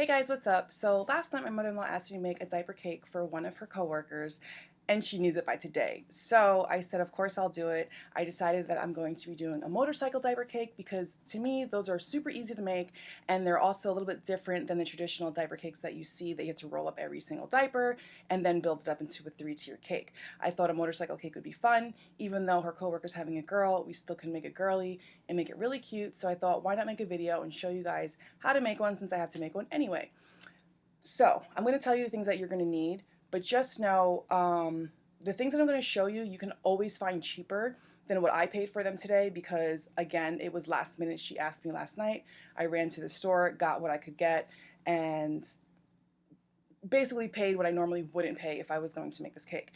Hey guys, what's up? So last night my mother-in-law asked me to make a diaper cake for one of her coworkers and she needs it by today. So I said, of course I'll do it. I decided that I'm going to be doing a motorcycle diaper cake because to me those are super easy to make and they're also a little bit different than the traditional diaper cakes that you see. They get to roll up every single diaper and then build it up into a three-tier cake. I thought a motorcycle cake would be fun. Even though her coworker's having a girl, we still can make it girly and make it really cute. So I thought, why not make a video and show you guys how to make one since I have to make one anyway. So I'm going to tell you the things that you're going to need, but just know the things that I'm going to show you, you can always find cheaper than what I paid for them today because, again, it was last minute. She asked me last night. I ran to the store, got what I could get, and basically paid what I normally wouldn't pay if I was going to make this cake.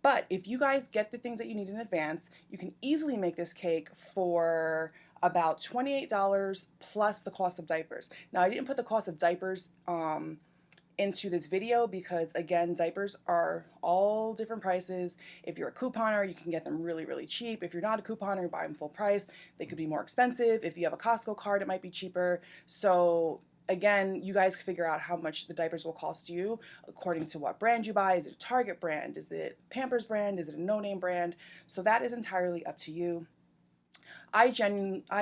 But if you guys get the things that you need in advance, you can easily make this cake for about $28 plus the cost of diapers. Now, I didn't put the cost of diapers into this video because, again, diapers are all different prices. If you're a couponer, you can get them really, really cheap. If you're not a couponer, you buy them full price. They could be more expensive. If you have a Costco card, it might be cheaper. So again, you guys figure out how much the diapers will cost you according to what brand you buy. Is it a Target brand? Is it Pampers brand? Is it a no-name brand? So that is entirely up to you. I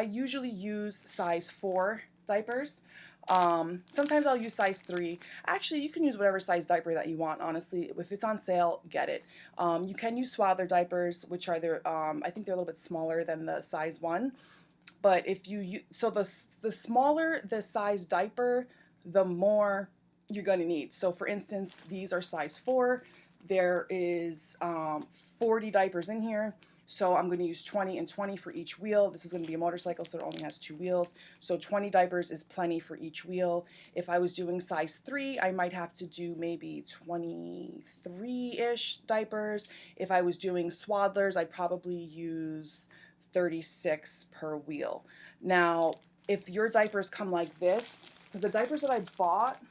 usually use size 4 diapers. Sometimes I'll use size 3. Actually, you can use whatever size diaper that you want, honestly. If it's on sale, get it. You can use swaddler diapers, which are I think they're a little bit smaller than the size 1. But if you so the smaller the size diaper, the more you're going to need. So for instance, these are size 4. There is 40 diapers in here. So I'm going to use 20 and 20 for each wheel. This is going to be a motorcycle, so it only has 2 wheels. So 20 diapers is plenty for each wheel. If I was doing size 3, I might have to do maybe 23-ish diapers. If I was doing swaddlers, I'd probably use 36 per wheel. Now, if your diapers come like this, because the diapers that I bought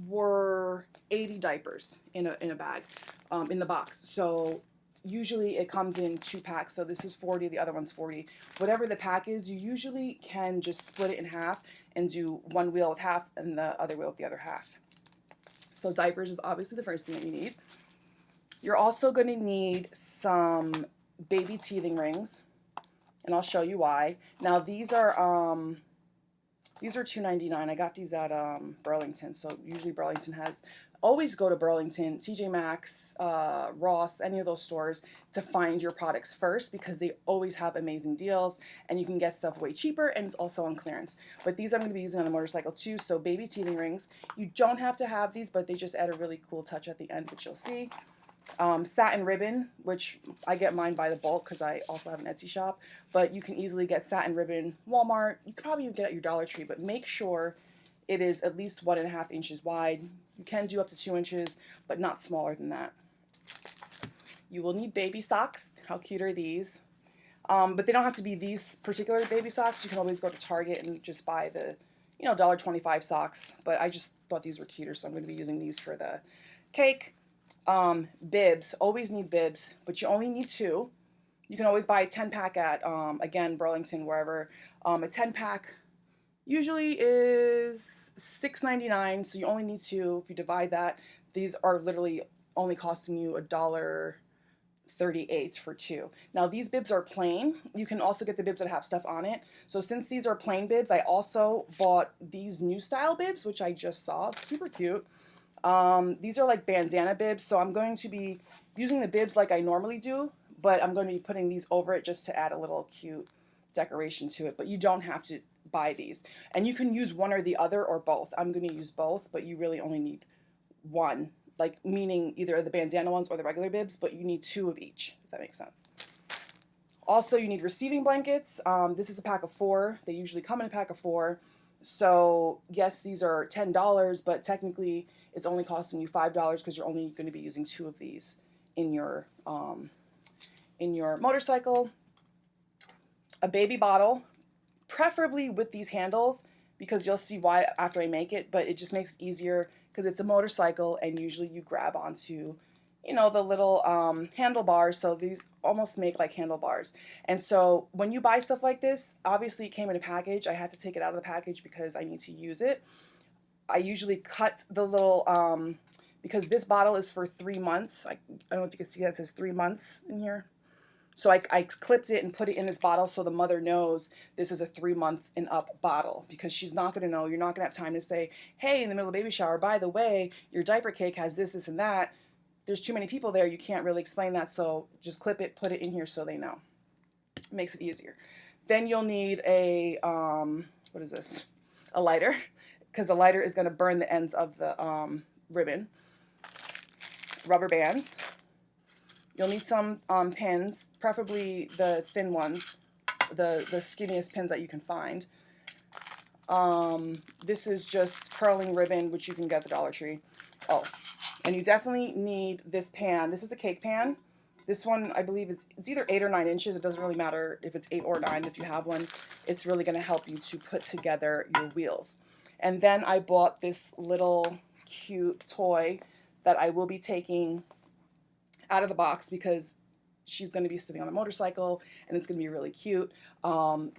were 80 diapers in a bag, in the box. So usually it comes in 2 packs, so this is 40, the other one's 40. Whatever the pack is, you usually can just split it in half and do one wheel with half and the other wheel with the other half. So diapers is obviously the first thing that you need. You're also going to need some baby teething rings, and I'll show you why. Now these are $2.99. I got these at Burlington, so usually Burlington has. Always go to Burlington, TJ Maxx, Ross, any of those stores to find your products first because they always have amazing deals and you can get stuff way cheaper and it's also on clearance. But these I'm going to be using on the motorcycle too, so baby teething rings. You don't have to have these, but they just add a really cool touch at the end, which you'll see. Satin ribbon, which I get mine by the bulk because I also have an Etsy shop, but you can easily get satin ribbon Walmart. You could probably even get it at your Dollar Tree, but make sure it is at least 1.5 inches wide. You can do up to 2 inches, but not smaller than that. You will need baby socks. How cute are these? But they don't have to be these particular baby socks. You can always go to Target and just buy the, $1.25 socks. But I just thought these were cuter, so I'm going to be using these for the cake. Bibs. Always need bibs, but you only need 2. You can always buy a 10-pack at, again, Burlington, wherever. A 10-pack usually is $6.99, so you only need 2. If you divide that, these are literally only costing you $1.38 for 2. Now these bibs are plain. You can also get the bibs that have stuff on it. So since these are plain bibs, I also bought these new style bibs, which I just saw. Super cute. These are like bandana bibs, so I'm going to be using the bibs like I normally do, but I'm going to be putting these over it just to add a little cute decoration to it. But you don't have to buy these, and you can use one or the other or both. I'm going to use both, but you really only need one, like meaning either the bandana ones or the regular bibs, but you need 2 of each, if that makes sense. Also, you need receiving blankets. This is a pack of 4. They usually come in a pack of 4. So yes, these are $10, but technically it's only costing you $5 because you're only going to be using 2 of these in your motorcycle. A baby bottle, preferably with these handles, because you'll see why after I make it, but it just makes it easier because it's a motorcycle and usually you grab onto, the little handlebars, so these almost make like handlebars. And so when you buy stuff like this, obviously it came in a package. I had to take it out of the package because I need to use it. I usually cut the little, because this bottle is for 3 months. I don't know if you can see that, it says 3 months in here. So I clipped it and put it in this bottle so the mother knows this is a 3-month and up bottle, because she's not going to know. You're not going to have time to say, hey, in the middle of the baby shower, by the way, your diaper cake has this, this, and that. There's too many people there. You can't really explain that. So just clip it, put it in here so they know. It makes it easier. Then you'll need a, what is this? A lighter, because the lighter is going to burn the ends of the ribbon. Rubber bands. You'll need some pins, preferably the thin ones, the skinniest pins that you can find. This is just curling ribbon, which you can get at the Dollar Tree. Oh, and you definitely need this pan. This is a cake pan. This one, I believe, it's either 8 or 9 inches. It doesn't really matter if it's 8 or 9. If you have one, it's really going to help you to put together your wheels. And then I bought this little cute toy that I will be taking out of the box because she's going to be sitting on a motorcycle and it's going to be really cute.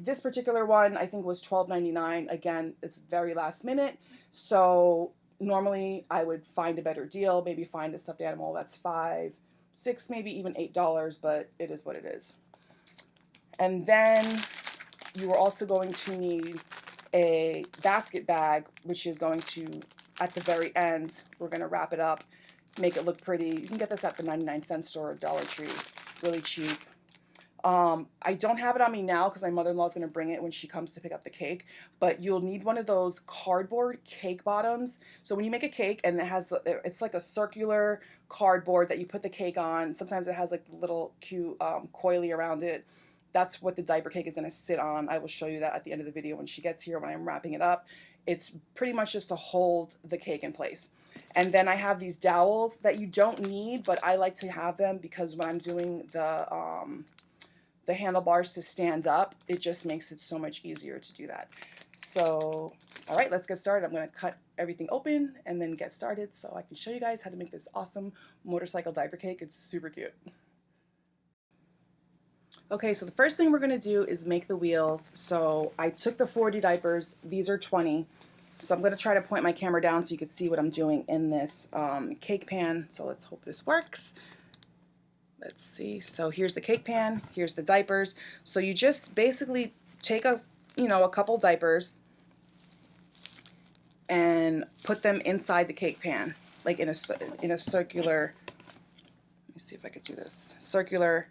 This particular one I think was $12.99. Again, it's very last minute, so normally I would find a better deal, maybe find a stuffed animal that's $5, $6, maybe even $8, but it is what it is. And then you are also going to need a basket bag, which is going to, at the very end, we're going to wrap it up, make it look pretty. You can get this at the 99-cent store or Dollar Tree, really cheap. I don't have it on me now because my mother-in-law is going to bring it when she comes to pick up the cake, but you'll need one of those cardboard cake bottoms. So when you make a cake and it has, it's like a circular cardboard that you put the cake on. Sometimes it has like the little cute coily around it. That's what the diaper cake is going to sit on. I will show you that at the end of the video when she gets here, when I'm wrapping it up. It's pretty much just to hold the cake in place. And then I have these dowels that you don't need, but I like to have them because when I'm doing the handlebars to stand up, it just makes it so much easier to do that. So, all right, let's get started. I'm going to cut everything open and then get started so I can show you guys how to make this awesome motorcycle diaper cake. It's super cute. Okay, so the first thing we're going to do is make the wheels. So I took the 40 diapers. These are 20. So I'm going to try to point my camera down so you can see what I'm doing in this cake pan. So let's hope this works. Let's see. So here's the cake pan. Here's the diapers. So you just basically take a couple diapers and put them inside the cake pan, like in a circular. Let me see if I could do this. Circular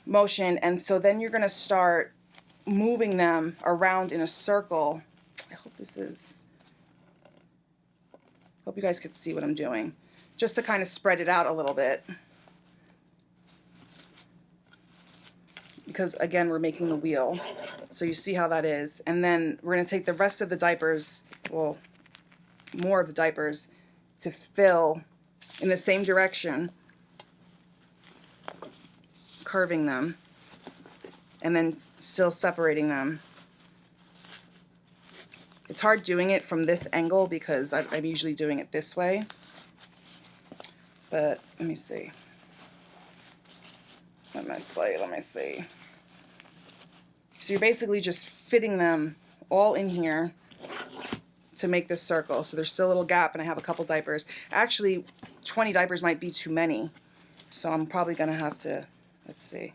motion. And so then you're going to start moving them around in a circle. I hope you guys could see what I'm doing, just to kind of spread it out a little bit, because again we're making the wheel, so you see how that is. And then we're going to take the rest of the diapers, well, more of the diapers, to fill in the same direction, curving them and then still separating them. It's hard doing it from this angle because I'm usually doing it this way. But let me see. Let me see. So you're basically just fitting them all in here to make this circle. So there's still a little gap and I have a couple diapers. Actually, 20 diapers might be too many. So I'm probably going to have to, let's see.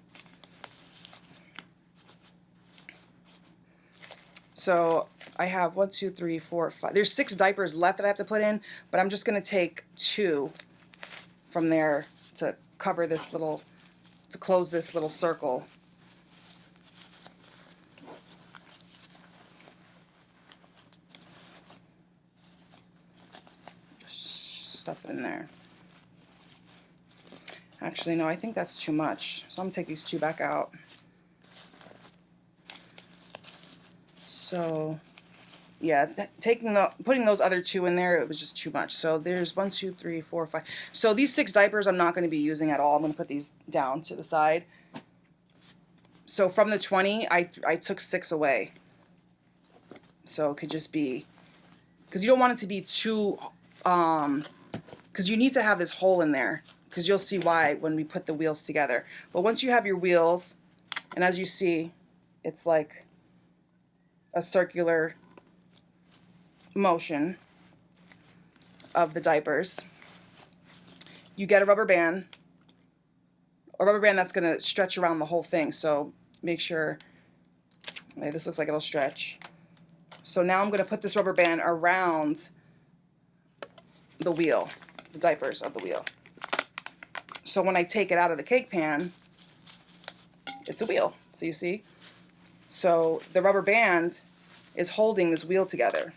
So I have 1, 2, 3, 4, 5. There's 6 diapers left that I have to put in, but I'm just going to take 2 from there to cover this little, to close this little circle. Just stuff it in there. Actually, no, I think that's too much. So I'm going to take these 2 back out. So, yeah, putting those other 2 in there, it was just too much. So there's 1, 2, 3, 4, 5. So these 6 diapers I'm not going to be using at all. I'm going to put these down to the side. So from the 20, I took 6 away. So it could just be, because you don't want it to be too, because you need to have this hole in there, because you'll see why when we put the wheels together. But once you have your wheels, and as you see, it's like a circular motion of the diapers, you get a rubber band that's going to stretch around the whole thing. So make sure, okay, this looks like it'll stretch. So now I'm going to put this rubber band around the wheel, the diapers of the wheel. So when I take it out of the cake pan, it's a wheel. So you see? So the rubber band is holding this wheel together.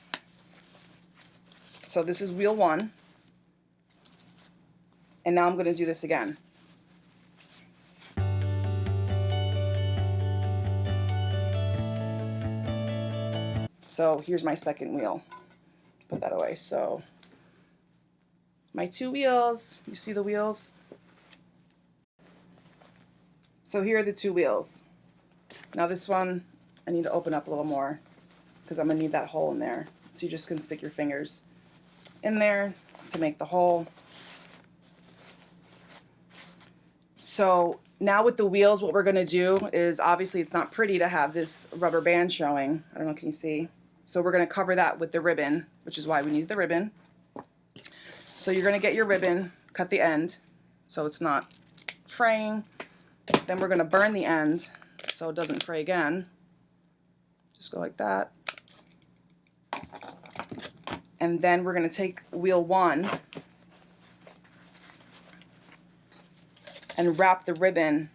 So this is wheel 1. And now I'm going to do this again. So here's my second wheel. Put that away. So my 2 wheels, you see the wheels? So here are the 2 wheels. Now this one, I need to open up a little more because I'm going to need that hole in there. So you just can stick your fingers in there to make the hole. So now with the wheels, what we're going to do is, obviously it's not pretty to have this rubber band showing. I don't know, can you see? So we're going to cover that with the ribbon, which is why we need the ribbon. So you're going to get your ribbon, cut the end so it's not fraying. Then we're going to burn the end so it doesn't fray again. Just go like that. And then we're going to take wheel 1 and wrap the ribbon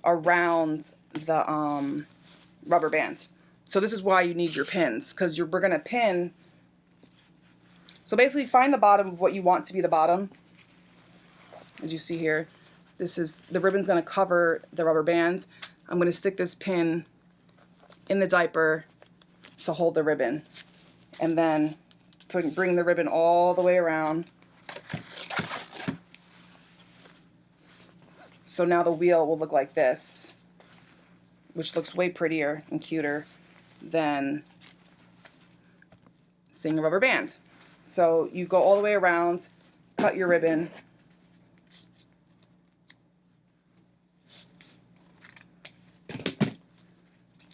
around the rubber band. So this is why you need your pins, because we're going to pin. So basically find the bottom of what you want to be the bottom. As you see here, this is, the ribbon's going to cover the rubber band. I'm going to stick this pin in the diaper to hold the ribbon. And then bring the ribbon all the way around. So now the wheel will look like this, which looks way prettier and cuter than seeing a rubber band. So you go all the way around, cut your ribbon,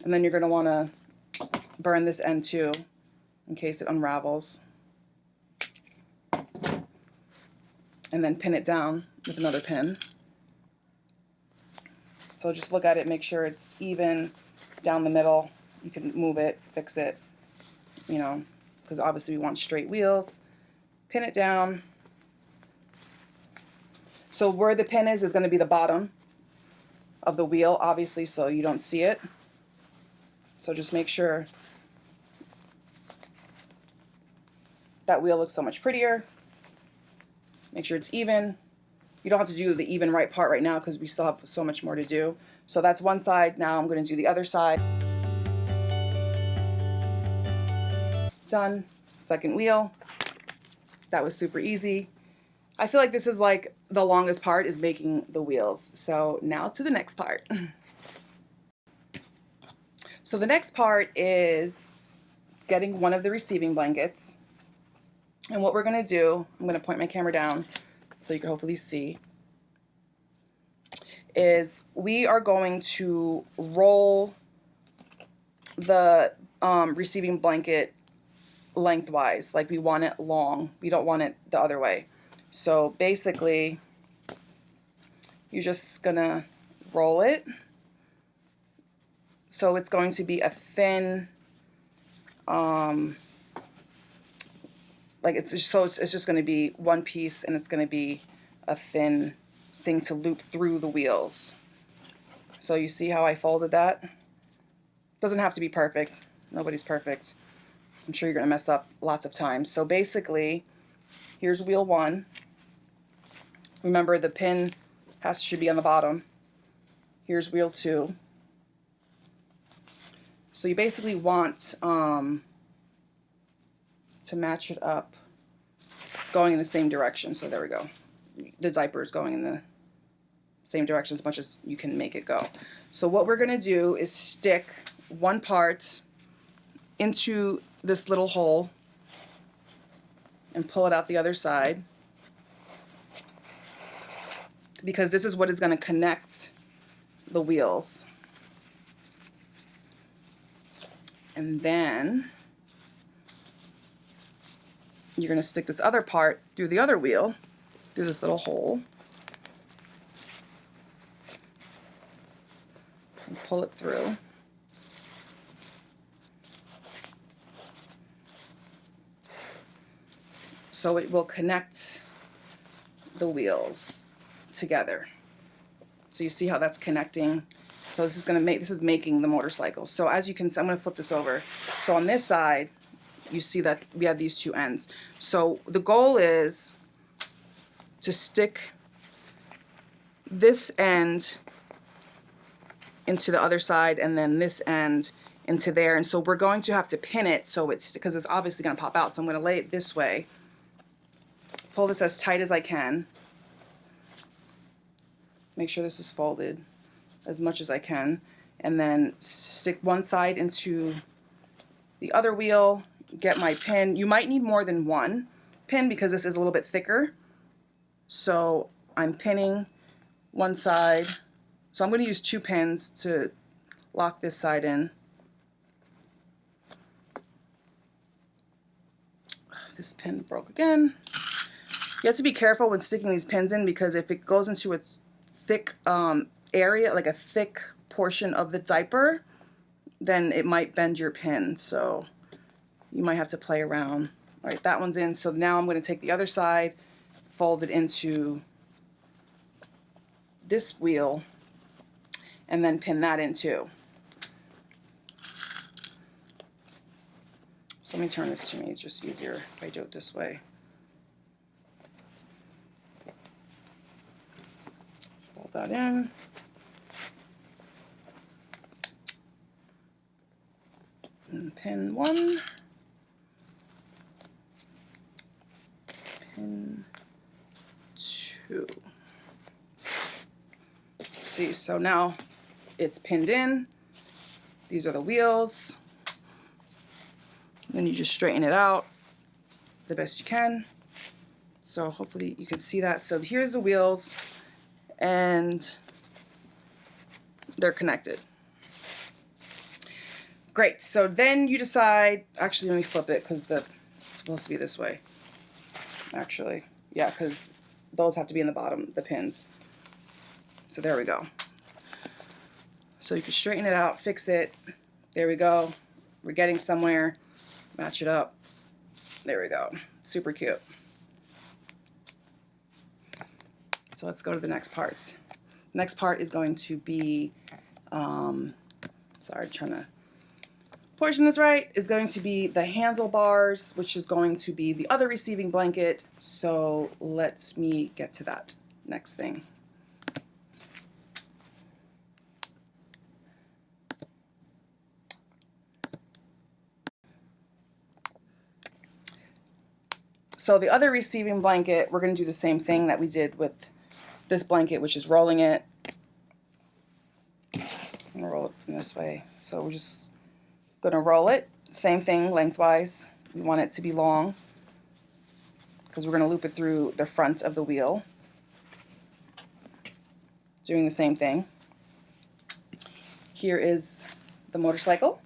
and then you're going to want to burn this end too in case it unravels, and then pin it down with another pin. So just look at it, make sure it's even down the middle. You can move it, fix it, you know, because obviously we want straight wheels. Pin it down. So where the pin is going to be the bottom of the wheel, obviously, so you don't see it. So just make sure that wheel looks so much prettier. Make sure it's even. You don't have to do the even right part right now because we still have so much more to do. So that's one side. Now I'm going to do the other side. Done. Second wheel. That was super easy. I feel like this is like the longest part is making the wheels. So now to the next part. So the next part is getting one of the receiving blankets. And what we're going to do, I'm going to point my camera down so you can hopefully see, is we are going to roll the receiving blanket lengthwise. Like we want it long. We don't want it the other way. So basically, you're just going to roll it. So it's going to be a thin, like it's just going to be one piece, and it's going to be a thin thing to loop through the wheels. So you see how I folded that? Doesn't have to be perfect. Nobody's perfect. I'm sure you're going to mess up lots of times. So basically, here's wheel 1. Remember, the pin should be on the bottom. Here's wheel 2. So you basically want to match it up going in the same direction. So there we go. The diaper is going in the same direction as much as you can make it go. So what we're going to do is stick one part into this little hole and pull it out the other side, because this is what is going to connect the wheels. And then you're going to stick this other part through the other wheel, through this little hole, and pull it through. So it will connect the wheels together. So you see how that's connecting. So this is making the motorcycle. So as you can see, I'm going to flip this over. So on this side, you see that we have these two ends. So the goal is to stick this end into the other side and then this end into there. And so we're going to have to pin it so it's, because it's obviously going to pop out. So I'm going to lay it this way. Pull this as tight as I can. Make sure this is folded as much as I can. And then stick one side into the other wheel, get my pin. You might need more than one pin because this is a little bit thicker. So I'm pinning one side. So I'm going to use 2 pins to lock this side in. This pin broke again. You have to be careful when sticking these pins in because if it goes into a thick area, like a thick portion of the diaper, then it might bend your pin. So you might have to play around. All right, that one's in. So now I'm going to take the other side, fold it into this wheel, and then pin that in too. So let me turn this to me. It's just easier if I do it this way. Fold that in. And pin 1. Pin 2. See, so now it's pinned in. These are the wheels. Then you just straighten it out the best you can. So hopefully you can see that. So here's the wheels and they're connected. Great. So then you decide, actually let me flip it because it's supposed to be this way. Actually, yeah, because those have to be in the bottom, the pins. So there we go. So you can straighten it out, fix it. There we go. We're getting somewhere. Match it up. There we go. Super cute. So let's go to the next part. The next part is going to be, sorry, trying to portion this right, is going to be the handlebars, which is going to be the other receiving blanket. So let me get to that next thing. So the other receiving blanket, we're going to do the same thing that we did with this blanket, which is rolling it. I'm going to roll it in this way. So we're just going to roll it. Same thing lengthwise. We want it to be long because we're going to loop it through the front of the wheel. Doing the same thing. Here is the motorcycle.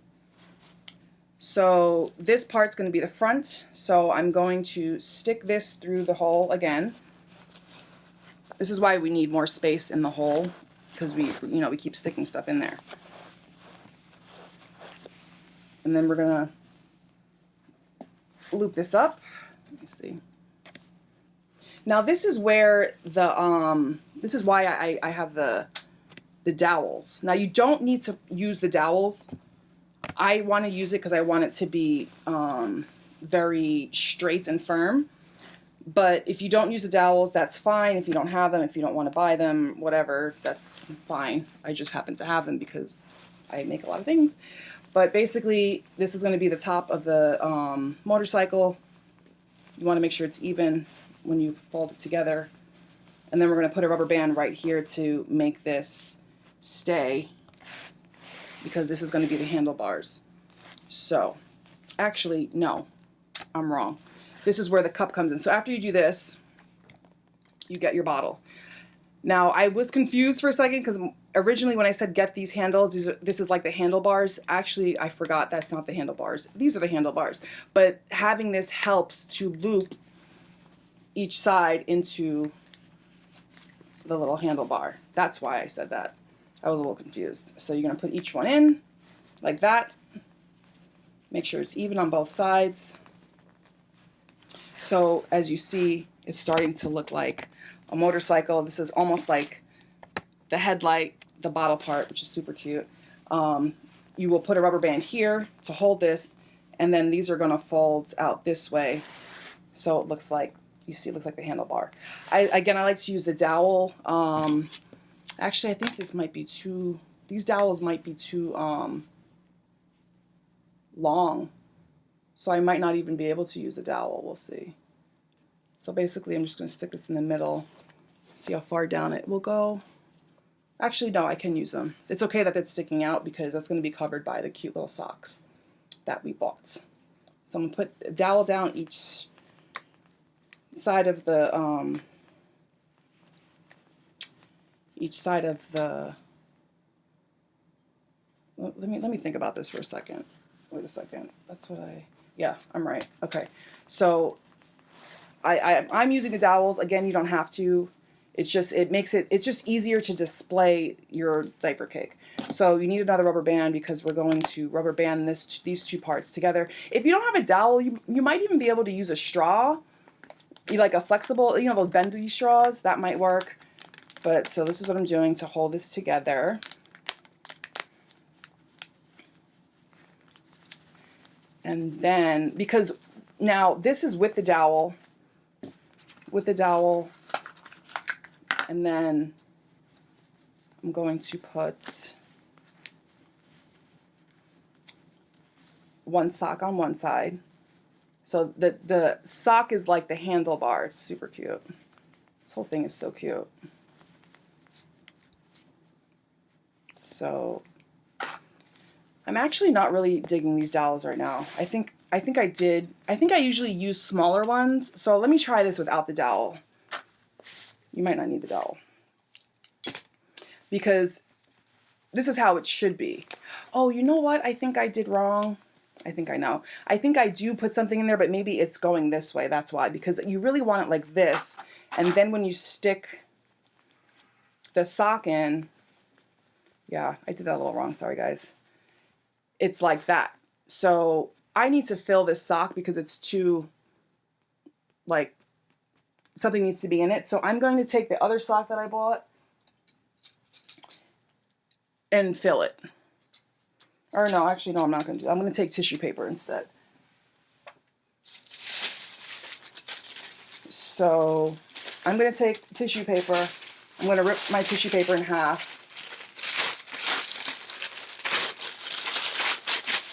So this part's going to be the front, so I'm going to stick this through the hole again. This is why we need more space in the hole, because we keep sticking stuff in there. And then we're going to loop this up. Let me see. Now this is where the this is why I have the dowels. Now you don't need to use the dowels. I want to use it because I want it to be very straight and firm. But if you don't use the dowels, that's fine. If you don't have them, if you don't want to buy them, whatever, that's fine. I just happen to have them because I make a lot of things. But basically, this is going to be the top of the motorcycle. You want to make sure it's even when you fold it together. And then we're going to put a rubber band right here to make this stay, because this is going to be the handlebars. So, actually, no, I'm wrong. This is where the cup comes in. So after you do this, you get your bottle. Now, I was confused for a second because originally when I said get these handles, this is like the handlebars. Actually, I forgot that's not the handlebars. These are the handlebars. But having this helps to loop each side into the little handlebar. That's why I said that. I was a little confused. So you're going to put each one in like that. Make sure it's even on both sides. So as you see, it's starting to look like a motorcycle. This is almost like the headlight, the bottle part, which is super cute. You will put a rubber band here to hold this, and then these are going to fold out this way. So it looks like, you see, it looks like the handlebar. Again, I like to use the dowel. Actually, I think this might be too, these dowels might be too long. So I might not even be able to use a dowel. We'll see. So basically, I'm just going to stick this in the middle. See how far down it will go. Actually, no, I can use them. It's okay that it's sticking out because that's going to be covered by the cute little socks that we bought. So I'm going to put a dowel down each side of the let me think about this for a second. Wait a second. That's what yeah, I'm right. Okay. So I'm using the dowels. Again, you don't have to. It's just, it's just easier to display your diaper cake. So you need another rubber band because we're going to rubber band these two parts together. If you don't have a dowel, you might even be able to use a straw. You like a flexible, you know, those bendy straws, that might work. But so this is what I'm doing to hold this together. And then, because now this is with the dowel, and then I'm going to put one sock on one side. So the sock is like the handlebar. It's super cute. This whole thing is so cute. So I'm actually not really digging these dowels right now. I think I usually use smaller ones. So let me try this without the dowel. You might not need the dowel because this is how it should be. Oh, you know what? I think I did wrong. I think I know. I think I do put something in there, but maybe it's going this way. That's why, because you really want it like this. And then when you stick the sock in, yeah, I did that a little wrong. Sorry, guys. It's like that. So I need to fill this sock because it's too, like, something needs to be in it. So I'm going to take the other sock that I bought and fill it. Or no, actually, no, I'm not going to do that. I'm going to take tissue paper instead. So I'm going to take tissue paper. I'm going to rip my tissue paper in half.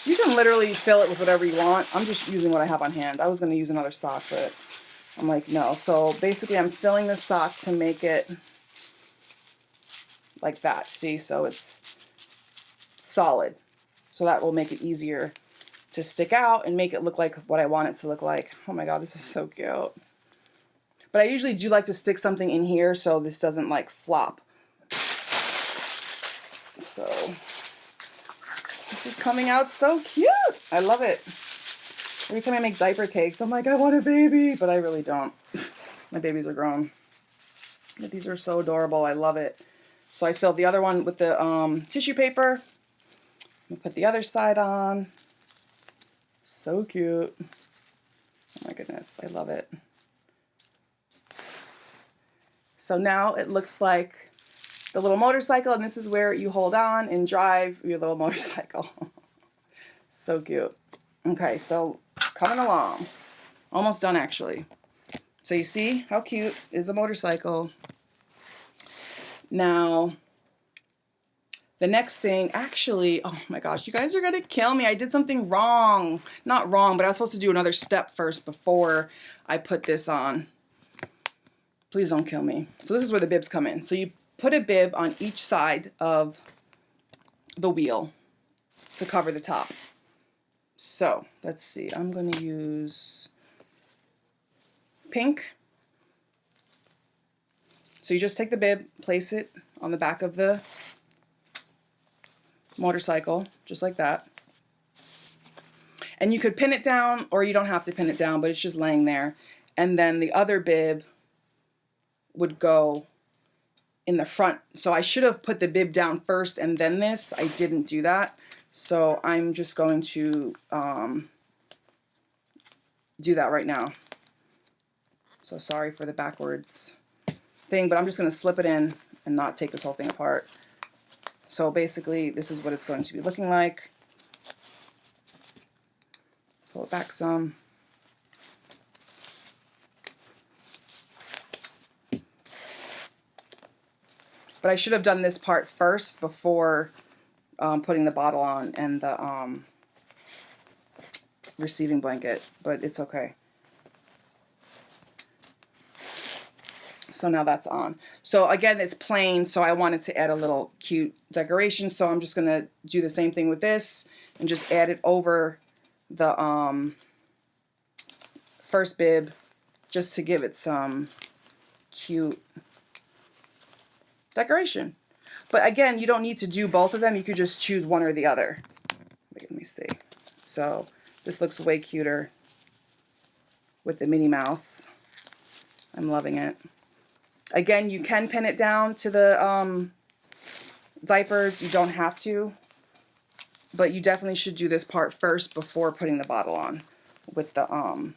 You can literally fill it with whatever you want. I'm just using what I have on hand. I was going to use another sock, but I'm like, no. So basically, I'm filling the sock to make it like that. See? So it's solid. So that will make it easier to stick out and make it look like what I want it to look like. Oh my God, this is so cute. But I usually do like to stick something in here so this doesn't like flop. So this is coming out so cute. I love it. Every time I make diaper cakes, I'm like, I want a baby, but I really don't. My babies are grown. But these are so adorable. I love it. So I filled the other one with the tissue paper. I'm gonna put the other side on. So cute. Oh my goodness, I love it. So now it looks like the little motorcycle, and this is where you hold on and drive your little motorcycle. So cute. Okay, so coming along. Almost done, actually. So you see how cute is the motorcycle. Now, the next thing, actually, oh my gosh, you guys are gonna kill me. I did something wrong. Not wrong, but I was supposed to do another step first before I put this on. Please don't kill me. So this is where the bibs come in. So you put a bib on each side of the wheel to cover the top. So let's see, I'm gonna use pink. So you just take the bib, place it on the back of the motorcycle, just like that. And you could pin it down, or you don't have to pin it down, but it's just laying there. And then the other bib would go in the front. So I should have put the bib down first and then this. I didn't do that. So I'm just going to do that right now. So sorry for the backwards thing, but I'm just going to slip it in and not take this whole thing apart. So basically, this is what it's going to be looking like. Pull it back some. But I should have done this part first before putting the bottle on and the receiving blanket, but it's okay. So now that's on. So again, it's plain, so I wanted to add a little cute decoration, so I'm just going to do the same thing with this and just add it over the first bib just to give it some cute decoration. But again, you don't need to do both of them. You could just choose one or the other. Let me see. So this looks way cuter with the Minnie Mouse. I'm loving it. Again, you can pin it down to the diapers. You don't have to. But you definitely should do this part first before putting the bottle on with the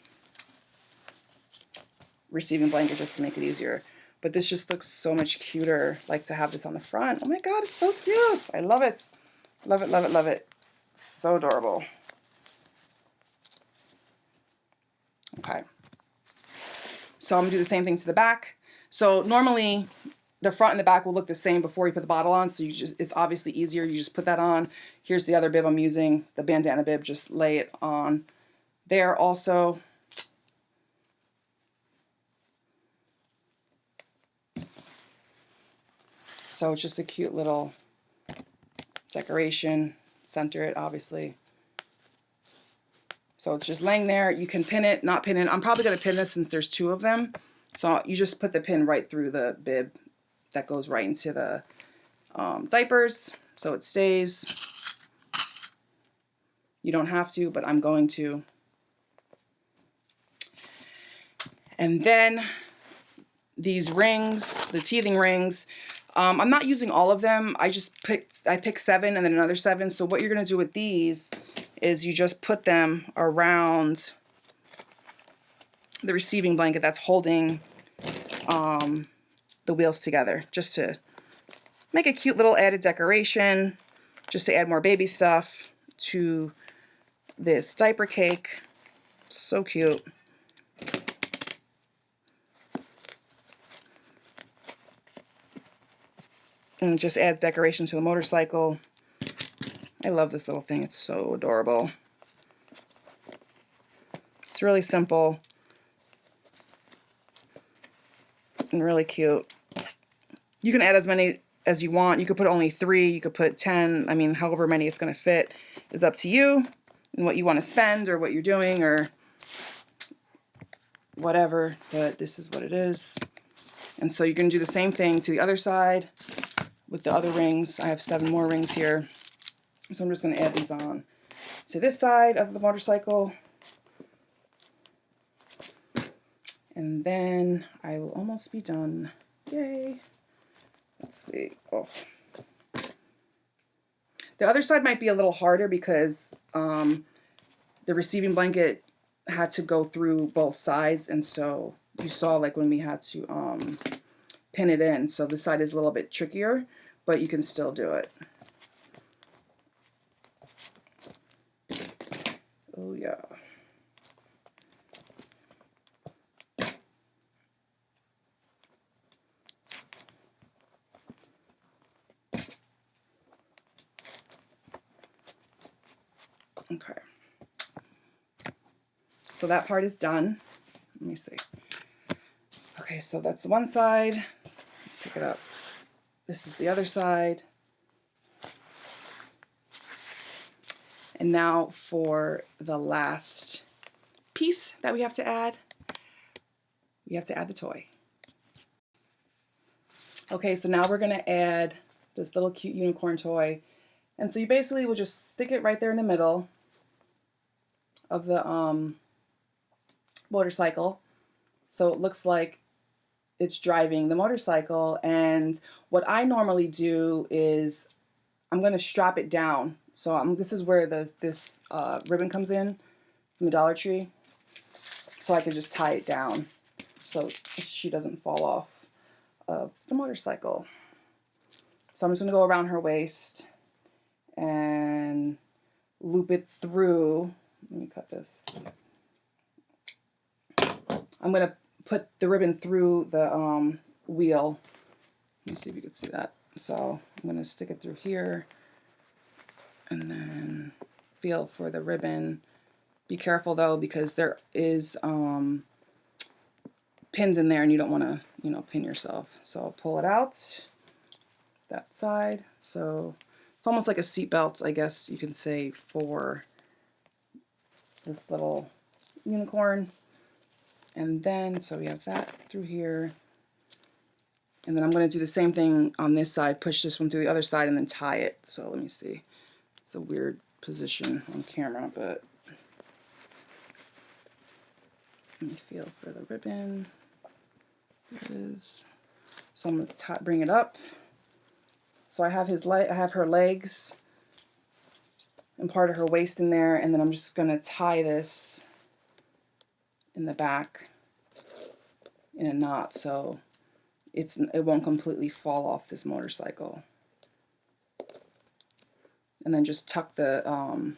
receiving blanket, just to make it easier. But this just looks so much cuter, like to have this on the front. Oh my God, it's so cute. I love it. Love it, love it, love it. So adorable. Okay. So I'm going to do the same thing to the back. So normally the front and the back will look the same before you put the bottle on. So it's obviously easier. You just put that on. Here's the other bib I'm using, the bandana bib. Just lay it on there also. So it's just a cute little decoration. Center it, obviously. So it's just laying there. You can pin it, not pin it. I'm probably going to pin this since there's two of them. So you just put the pin right through the bib that goes right into the diapers, so it stays. You don't have to, but I'm going to. And then these rings, the teething rings, I'm not using all of them. I picked 7 and then another 7. So what you're going to do with these is you just put them around the receiving blanket that's holding the wheels together, just to make a cute little added decoration, just to add more baby stuff to this diaper cake. So cute. And it just adds decoration to the motorcycle. I love this little thing. It's so adorable. It's really simple and really cute. You can add as many as you want. You could put only 3. You could put 10. I mean, however many it's going to fit is up to you and what you want to spend or what you're doing or whatever. But this is what it is. And so you're going to do the same thing to the other side with the other rings. I have 7 more rings here. So I'm just going to add these on to this side of the motorcycle. And then I will almost be done. Yay. Let's see. Oh. The other side might be a little harder because the receiving blanket had to go through both sides. And so you saw like when we had to pin it in. So this side is a little bit trickier, but you can still do it. Oh yeah. Okay. So that part is done. Let me see. Okay, so that's the one side. Pick it up. This is the other side. And now for the last piece that we have to add the toy. Okay, so now we're gonna add this little cute unicorn toy. And so you basically will just stick it right there in the middle of the motorcycle. So it looks like it's driving the motorcycle. And what I normally do is I'm gonna strap it down. So this is where this ribbon comes in from the Dollar Tree. So I can just tie it down so she doesn't fall off of the motorcycle. So I'm just gonna go around her waist and loop it through. Let me cut this. I'm gonna put the ribbon through the wheel. Let me see if you can see that. So I'm gonna stick it through here and then feel for the ribbon. Be careful though, because there is pins in there and you don't wanna, pin yourself. So I'll pull it out that side. So it's almost like a seat belt, I guess you can say, for this little unicorn. And then, so we have that through here. And then I'm going to do the same thing on this side, push this one through the other side and then tie it. So let me see. It's a weird position on camera, but let me feel for the ribbon. There it is. So I'm going to bring it up. So I have her legs and part of her waist in there, and then I'm just going to tie this in the back in a knot so it won't completely fall off this motorcycle. And then just tuck the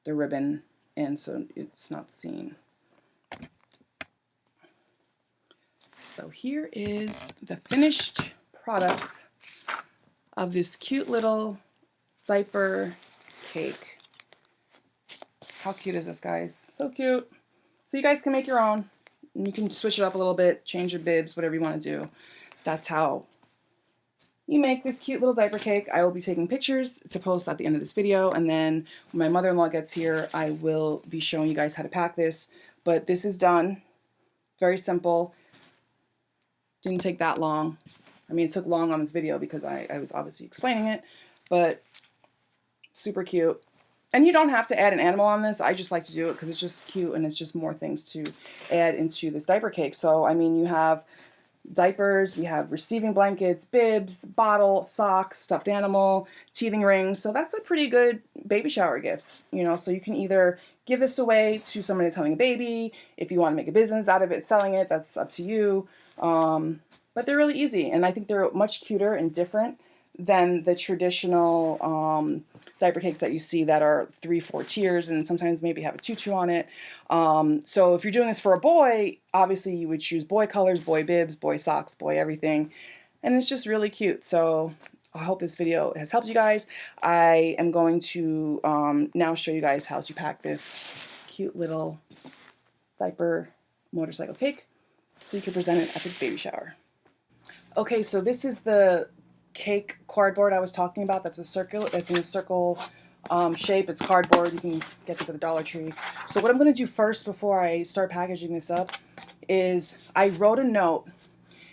ribbon in so it's not seen. So here is the finished product of this cute little diaper cake. How cute is this, guys? So cute. So you guys can make your own. And you can switch it up a little bit, change your bibs, whatever you want to do. That's how you make this cute little diaper cake. I will be taking pictures to post at the end of this video, and then when my mother-in-law gets here, I will be showing you guys how to pack this. But this is done. Very simple. Didn't take that long. I mean, it took long on this video because I was obviously explaining it, but super cute. And you don't have to add an animal on this. I just like to do it because it's just cute and it's just more things to add into this diaper cake. So, I mean, you have diapers, we have receiving blankets, bibs, bottle, socks, stuffed animal, teething rings. So that's a pretty good baby shower gift, So you can either give this away to somebody that's having a baby. If you want to make a business out of it, selling it, that's up to you. But they're really easy, and I think they're much cuter and different than the traditional diaper cakes that you see that are 3-4 tiers and sometimes maybe have a tutu on it. So if you're doing this for a boy, obviously you would choose boy colors, boy bibs, boy socks, boy everything. And it's just really cute. So I hope this video has helped you guys. I am going to now show you guys how to pack this cute little diaper motorcycle cake so you can present it at the baby shower. Okay, so this is the cake cardboard I was talking about. That's it's in a circle shape. It's cardboard. You can get this at the Dollar Tree. So what I'm going to do first before I start packaging this up is I wrote a note,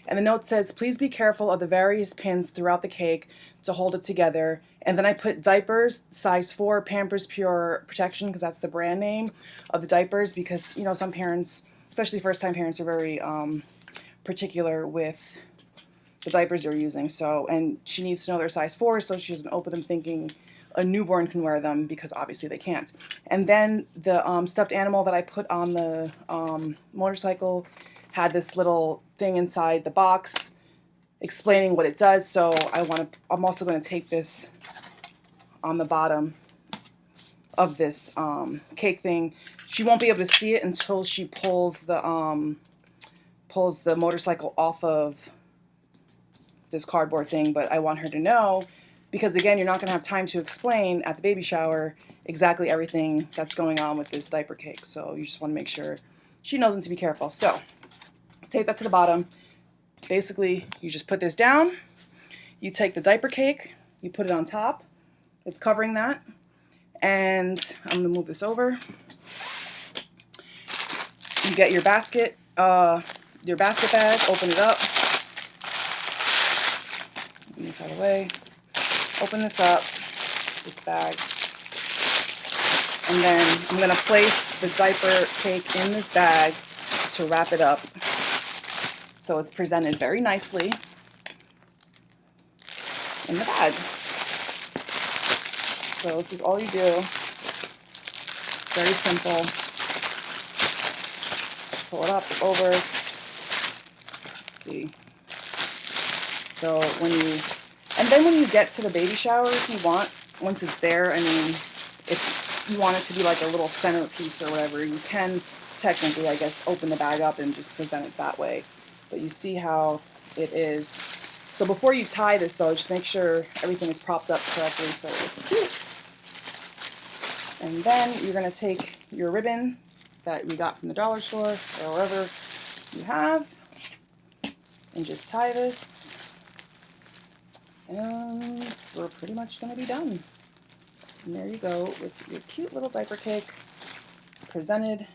and the note says, please be careful of the various pins throughout the cake to hold it together. And then I put diapers, size 4, Pampers Pure Protection, because that's the brand name of the diapers, because some parents, especially first-time parents, are very particular with the diapers they're using. So, and she needs to know they're size 4 so she doesn't open them thinking a newborn can wear them, because obviously they can't. And then the stuffed animal that I put on the motorcycle had this little thing inside the box explaining what it does. So I'm also going to tape this on the bottom of this cake thing. She won't be able to see it until she pulls the motorcycle off of this cardboard thing, but I want her to know, because again, you're not going to have time to explain at the baby shower exactly everything that's going on with this diaper cake. So you just want to make sure she knows when to be careful. So tape that to the bottom. Basically, you just put this down, you take the diaper cake, you put it on top, it's covering that, and I'm going to move this over. You get your basket bag, open it up, this out of the way. Open this up, this bag. And then I'm going to place the diaper cake in this bag to wrap it up so it's presented very nicely in the bag. So this is all you do. It's very simple. Pull it up, over. Let's see. So when you get to the baby shower, if you want, once it's there, I mean, if you want it to be like a little centerpiece or whatever, you can technically, I guess, open the bag up and just present it that way. But you see how it is. So before you tie this though, just make sure everything is propped up correctly so it looks cute. And then you're going to take your ribbon that we got from the dollar store or wherever you have and just tie this. And we're pretty much going to be done. And there you go with your cute little diaper cake presented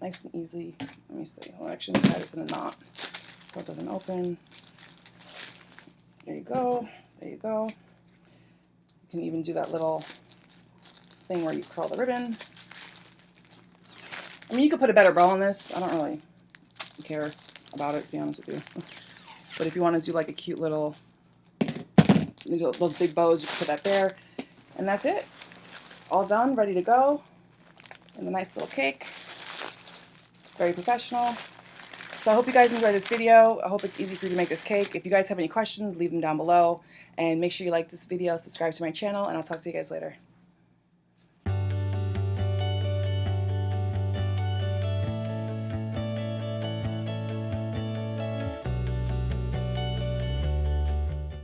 nice and easy. Let me see. I'll actually tie this in a knot so it doesn't open. There you go. There you go. You can even do that little thing where you curl the ribbon. I mean, you could put a better bow on this. I don't really care about it, to be honest with you. But if you want to do like a cute little, those big bows, you can put that there. And that's it. All done, ready to go. And a nice little cake. Very professional. So I hope you guys enjoyed this video. I hope it's easy for you to make this cake. If you guys have any questions, leave them down below. And make sure you like this video, subscribe to my channel, and I'll talk to you guys later.